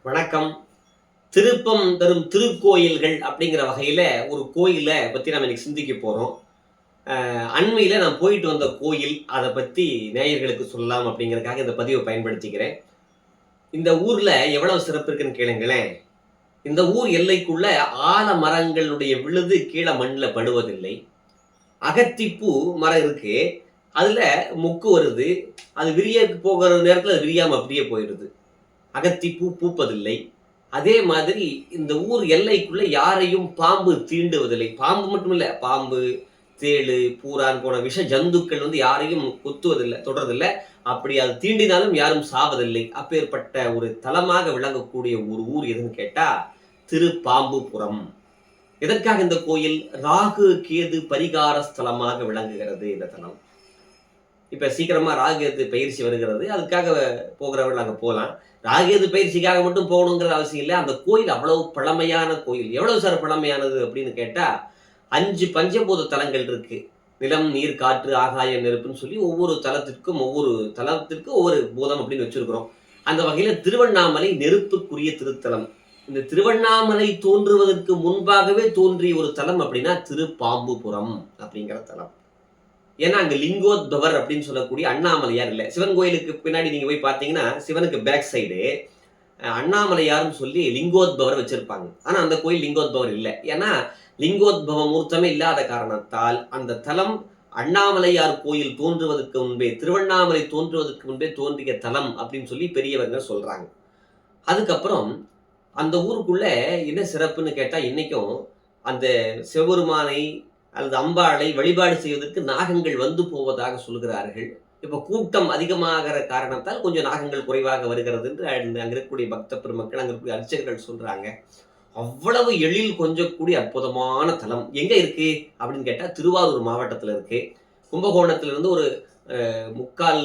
வணக்கம். திருப்பம் தரும் திருக்கோயில்கள் அப்படிங்கிற வகையில ஒரு கோயில பத்தி நம்ம இன்னைக்கு சிந்திக்க போறோம். அண்மையில நான் போயிட்டு வந்த கோயில், அத பத்தி நேயர்களுக்கு சொல்லலாம் அப்படிங்கிறதுக்காக இந்த பதிவை பயன்படுத்திக்கிறேன். இந்த ஊர்ல எவ்வளவு சிறப்பு இருக்குன்னு கேளுங்களேன். இந்த ஊர் எல்லைக்குள்ள ஆலமரங்களுடைய விழுது கீழ மண்ல படுவதில்லை. அகத்திப்பூ மரம் இருக்கு. அதுல மொக்கு வருது. அது விரிய போகிற நேரத்துல அது விரியாம அப்படியே போயிடுது. அகத்திப்பூ பூப்பதில்லை. அதே மாதிரி இந்த ஊர் எல்லைக்குள்ள யாரையும் பாம்பு தீண்டுவதில்லை. பாம்பு மட்டும் இல்ல, பாம்பு, தேளு, பூரான் போன விஷ ஜந்துக்கள் யாரையும் கொத்துவதில்லை, தொடர்தில்லை. அப்படி அது தீண்டினாலும் யாரும் சாவதில்லை. அப்பேற்பட்ட ஒரு தலமாக விளங்கக்கூடிய ஒரு ஊர் எதுன்னு கேட்டா திருப்பாம்புபுரம். எதற்காக இந்த கோயில்? ராகு கேது பரிகார ஸ்தலமாக விளங்குகிறது இந்த தலம். இப்ப சீக்கிரமா ராகுகேது பயிற்சி வருகிறது. அதுக்காக போகிறவர்கள் அங்க போகலாம். ராகுகேது பயிற்சிக்காக மட்டும் போகணுங்கிற அவசியம் இல்லை. அந்த கோயில் அவ்வளவு பழமையான கோயில். எவ்வளவு சார் பழமையானது அப்படின்னு கேட்டா 5 பஞ்சபூத தலங்கள் இருக்கு. நிலம், நீர், காற்று, ஆகாயம், நெருப்புன்னு சொல்லி ஒவ்வொரு தலத்திற்கும் ஒவ்வொரு பூதம் அப்படின்னு வச்சிருக்கிறோம். அந்த வகையில திருவண்ணாமலை நெருப்புக்குரிய திருத்தலம். இந்த திருவண்ணாமலை தோன்றுவதற்கு முன்பாகவே தோன்றிய ஒரு தலம் அப்படின்னா திருப்பாம்புபுரம் அப்படிங்கிற தலம். ஏன்னா அங்க லிங்கோத்பவர் அப்படின்னு சொல்லக்கூடிய அண்ணாமலையார் இல்லை. சிவன் கோயிலுக்கு பின்னாடி நீங்க போய் பார்த்தீங்கன்னா சிவனுக்கு பேக் சைடு அண்ணாமலையார்னு சொல்லி லிங்கோத்பவர் வச்சிருப்பாங்க. ஆனா அந்த கோயில் லிங்கோத்பவர் இல்லை. ஏன்னா லிங்கோத்பவ மூர்த்தமே இல்லாத காரணத்தால் அந்த தலம் அண்ணாமலையார் கோயில் தோன்றுவதற்கு முன்பே, திருவண்ணாமலை தோன்றுவதற்கு முன்பே தோன்றிய தலம் அப்படின்னு சொல்லி பெரியவங்க சொல்றாங்க. அதுக்கப்புறம் அந்த ஊருக்குள்ள என்ன சிறப்புன்னு கேட்டா இன்னைக்கும் அந்த சிவபெருமானை அல்லது அம்பாளை வழிபாடு செய்வதற்கு நாகங்கள் வந்து போவதாக சொல்கிறார்கள். இப்ப கூட்டம் அதிகமாகிற காரணத்தால் கொஞ்சம் நாகங்கள் குறைவாக வருகிறது என்று அங்க இருக்கக்கூடிய பக்த பெருமக்கள், அங்க இருக்கக்கூடிய அர்ச்சகர்கள் சொல்றாங்க. அவ்வளவு எழில் கொஞ்சக்கூடிய அற்புதமான தலம் எங்க இருக்கு அப்படின்னு கேட்டா திருவாரூர் மாவட்டத்துல இருக்கு. கும்பகோணத்துல இருந்து ஒரு 3/4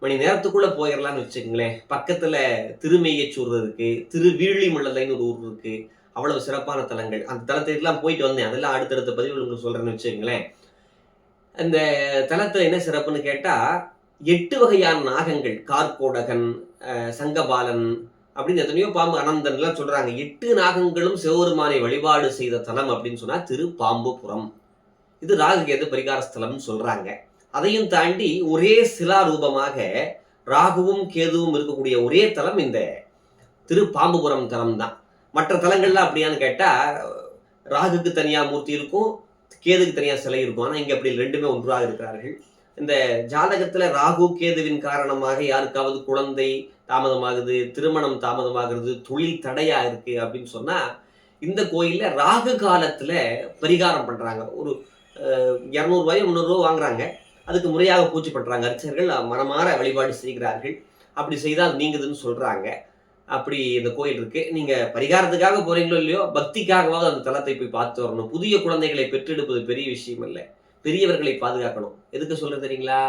மணி நேரத்துக்குள்ள போயிடலாம்னு வச்சுக்கோங்களேன். பக்கத்துல திருமெய்யச்சூர் இருக்கு, திருவீழிமல்லலைன்னு ஒரு ஊர் இருக்கு. அவ்வளவு சிறப்பான தலங்கள். அந்த தலத்துக்கெல்லாம் போயிட்டு வந்தேன். அதெல்லாம் அடுத்தடுத்த பதிவுகள் உங்களுக்கு சொல்றேன்னு வச்சுக்கோங்களேன். அந்த தலத்துல என்ன சிறப்புன்னு கேட்டா 8 வகையான நாகங்கள், கார்கோடகன், சங்கபாலன் அப்படின்னு எத்தனையோ பாம்பு, அனந்தன் எல்லாம் சொல்றாங்க. 8 நாகங்களும் சிவபெருமானை வழிபாடு செய்த தலம் அப்படின்னு சொன்னா திருப்பாம்புபுரம். இது ராகுகேது பரிகார ஸ்தலம்னு சொல்றாங்க. அதையும் தாண்டி ஒரே சிலா ரூபமாக ராகுவும் கேதுவும் இருக்கக்கூடிய ஒரே தலம் இந்த திருப்பாம்புபுரம் தலம் தான். மற்ற தலங்கள்லாம் அப்படியான்னு கேட்டா ராகுக்கு தனியா மூர்த்தி இருக்கும், கேதுக்கு தனியா சிலை இருக்கும். ஆனா இங்க அப்படி ரெண்டுமே ஒன்றாக இருக்கிறார்கள். இந்த ஜாதகத்துல ராகு கேதுவின் காரணமாக யாருக்காவது குழந்தை தாமதமாகுது, திருமணம் தாமதமாகிறது, தொழில் தடையா இருக்கு அப்படின்னு சொன்னா இந்த கோயில்ல ராகு காலத்துல பரிகாரம் பண்றாங்க. ஒரு 200 ரூபாயோ 300 ரூபாய் வாங்குறாங்க. அதுக்கு முறையாக பூஜை பண்றாங்க. அர்ச்சகர்கள் மனமாற வழிபாடு செய்கிறார்கள். அப்படி செய்தால் நீங்குதுன்னு சொல்றாங்க. அப்படி இந்த கோயில் இருக்கு. நீங்க பரிகாரத்துக்காக போறீங்களோ இல்லையோ, பக்திக்காகவாவது அந்த தலத்தை போய் பார்த்து வரணும். புதிய குழந்தைகளை பெற்றெடுப்பது பெரிய விஷயம் இல்லை. பெரியவர்களை பாதுகாக்கணும். எதுக்கு சொல்றது தெரியுங்களா?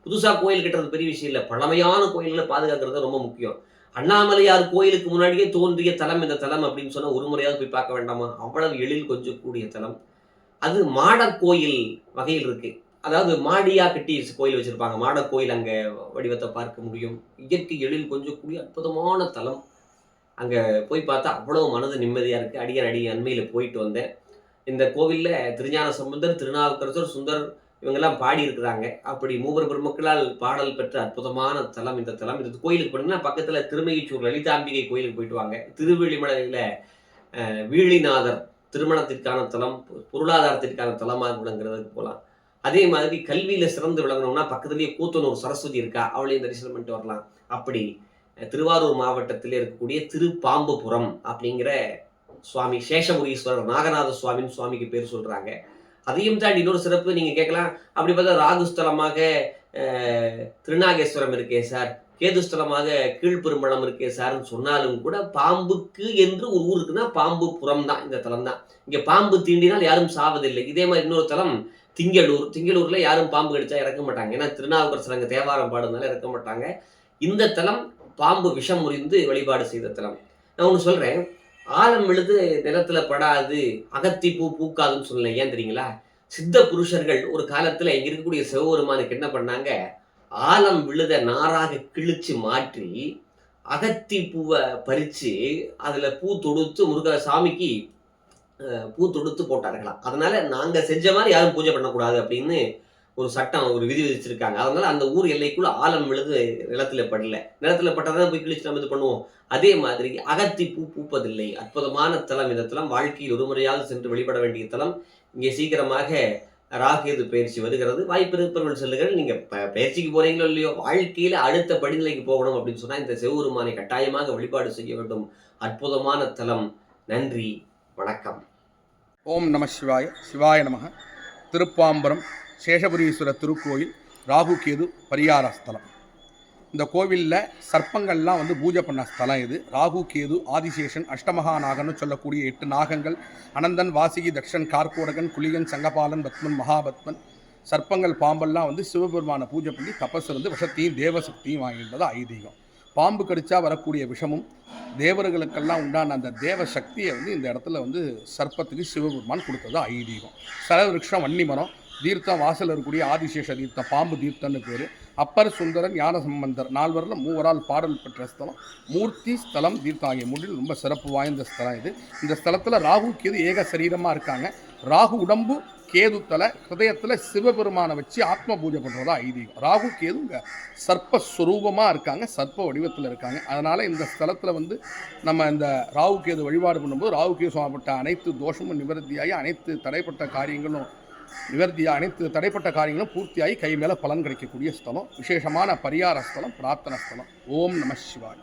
புதுசா கோயில் கட்டுறது பெரிய விஷயம் இல்லை. பழமையான கோயில்களை பாதுகாக்கிறது ரொம்ப முக்கியம். அண்ணாமலையார் கோயிலுக்கு முன்னாடியே தோன்றிய தலம் இந்த தலம் அப்படின்னு சொன்னா ஒரு முறையாவது போய் பார்க்க வேண்டாமா? அவ்வளவு எழில் கொஞ்சம் கூடிய தலம். அது மாட கோயில் வகையில் இருக்கு. அதாவது மாடியா கட்டி கோயில் வச்சிருப்பாங்க. மாட கோயில் அங்க வடிவத்தை பார்க்க முடியும். இயற்கை எழில் கொஞ்சம் கூடிய அற்புதமான தலம். அங்க போய் பார்த்தா அவ்வளவு மனது நிம்மதியா இருக்கு. அடியன் அண்மையில போயிட்டு வந்தேன். இந்த கோவில்ல திருஞான சம்பந்தர், திருநாவுக்கரசர், சுந்தர் இவங்கெல்லாம் பாடி இருக்கிறாங்க. அப்படி மூவர் பெருமக்களால் பாடல் பெற்ற அற்புதமான தலம் இந்த தலம். இந்த கோயிலுக்கு போனீங்கன்னா பக்கத்துல திருமயிச்சூர் லலிதாம்பிகை கோயிலுக்கு போயிட்டு வாங்க. திருவெளிமலையில வீழிநாதர் திருமணத்திற்கான தலம், பொருளாதாரத்திற்கான தலமாக விளங்குறதுக்கு போகலாம். அதே மாதிரி கல்வியில சிறந்து விளங்கணும்னா பக்கத்துலேயே கூத்தனூர் சரஸ்வதி இருக்கா, அவளையும் தரிசனம் பண்ணிட்டு வரலாம். அப்படி திருவாரூர் மாவட்டத்தில் இருக்கக்கூடிய திருப்பாம்புபுரம் அப்படிங்கிற சுவாமி சேஷமுரீஸ்வரர் நாகநாத சுவாமின்னு சுவாமிக்கு பேர் சொல்றாங்க. அதையும் தாண்டி இன்னொரு சிறப்பு நீங்க கேட்கலாம். அப்படி பார்த்தா ராகுஸ்தலமாக திருநாகேஸ்வரம் இருக்கே சார், கேதுஸ்தலமாக கீழ்பெரும்பழம் இருக்கே சார்ன்னு சொன்னாலும் கூட பாம்புக்கு என்று ஒரு ஊர் இருக்குன்னா பாம்புபுரம் தான் இந்த தலம் தான். இங்க பாம்பு தீண்டினால் யாரும் சாவதில்லை. இதே மாதிரி இன்னொரு தலம் திங்களூர்ல யாரும் பாம்பு கடிச்சா இறக்க மாட்டாங்க. ஏன்னா திருநாவுக்கரசர் அங்க தேவாரம் பாடுறதுனால இறக்க மாட்டாங்க. இந்த தலம் பாம்பு விஷம் முறிந்து வழிபாடு செய்த தலம். நான் ஒண்ணு சொல்றேன். ஆலம் விழுது நிலத்துல படாது, அகத்தி பூ பூக்காதுன்னு சொல்லல. ஏன் தெரியுங்களா? சித்த புருஷர்கள் ஒரு காலத்துல இங்க இருக்கக்கூடிய சிவபெருமானுக்கு என்ன பண்ணாங்க, ஆலம் விழுத நாராக கிழிச்சு மாற்றி அகத்தி பூவை பறிச்சு அதுல பூ தொடுத்து சாமிக்கு பூ தொடுத்து போட்டார்களாம். அதனால நாங்க செஞ்ச மாதிரி யாரும் பூஜை பண்ணக்கூடாது அப்படின்னு ஒரு சட்டம், ஒரு விதி விதிச்சிருக்காங்க. அதனால அந்த ஊர் எல்லைக்குள்ள ஆலம் விழுது நிலத்துல படல. நிலத்துல பட்டாதான் போய் கிழிச்சு நம்ம இது பண்ணுவோம். அதே மாதிரி அகத்தி பூ பூப்பதில்லை. அற்புதமான தலம் இந்த தலம். வாழ்க்கையில் ஒரு முறையாவது சென்று வழிபட வேண்டிய தலம். இங்கே சீக்கிரமாக ராகேது பயிற்சி வருகிறது. வாய்ப்பு இருப்பவர்கள் செல்லுங்கள். நீங்க பயிற்சிக்கு போறீங்களோ இல்லையோ, வாழ்க்கையில அடுத்த படிநிலைக்கு போகணும் அப்படின்னு சொன்னா இந்த சிவபெருமானை கட்டாயமாக வழிபாடு செய்ய வேண்டும். அற்புதமான தலம். நன்றி, வணக்கம். ஓம் நம சிவாய. சிவாய நமக. திருப்பாம்பரம் சேஷபுரீஸ்வரர் திருக்கோயில், ராகு கேது பரிகார ஸ்தலம். இந்த கோவிலில் சர்ப்பங்கள்லாம் பூஜை பண்ண ஸ்தலம் இது. ராகு கேது ஆதிசேஷன் அஷ்டமகாநாகன்னு சொல்லக்கூடிய 8 நாகங்கள், அனந்தன் வாசிகி தக்ஷன் கார்கோடகன் குளிகன் சங்கபாலன் பத்மன் மகாபத்மன், சர்ப்பங்கள் பாம்பெல்லாம் சிவபெருமானை பூஜை பண்ணி தபஸ் இருந்து விஷத்தையும் தேவசக்தியும் வாங்கின்றது ஐதீகம். பாம்பு கடிச்சா வரக்கூடிய விஷமும் தேவர்களுக்கெல்லாம் உண்டான அந்த தேவ சக்தியை இந்த இடத்துல சர்ப்பத்துக்கு சிவபெருமான் கொடுத்தது ஐதீகம். சரவிருஷம் வன்னிமரம் தீர்த்தம் வாசல் இருக்கக்கூடிய ஆதிசேஷ தீர்த்தம், பாம்பு தீர்த்தம்னு பேர். அப்பர் சுந்தரன் ஞான சம்பந்தர் 4 வரல 3 பாடல் பெற்ற ஸ்தலம். மூர்த்தி ஸ்தலம் தீர்த்தம் ஆகிய மூன்றில் ரொம்ப சிறப்பு வாய்ந்த ஸ்தலம் இது. இந்த ஸ்தலத்தில் ராகு கேது ஏக சரீரமாக இருக்காங்க. ராகு உடம்பு, கேது தலை, ஹிருதயத்தில் சிவபெருமானை வச்சு ஆத்ம பூஜை பண்ணுறதா ஐதீகம். ராகு கேது இங்கே சர்ப்பஸ்வரூபமாக இருக்காங்க, சர்ப்ப வடிவத்தில் இருக்காங்க. அதனால் இந்த ஸ்தலத்தில் நம்ம இந்த ராகு கேது வழிபாடு பண்ணும்போது ராகு கேது சுவாமப்பட்ட அனைத்து தோஷமும் நிவர்த்தியாகி, அனைத்து தடைப்பட்ட காரியங்களும் பூர்த்தியாகி கை மேலே பலன் கிடைக்கக்கூடிய ஸ்தலம். விசேஷமான பரிகார ஸ்தலம், பிரார்த்தனை ஸ்தலம். ஓம் நம சிவாய.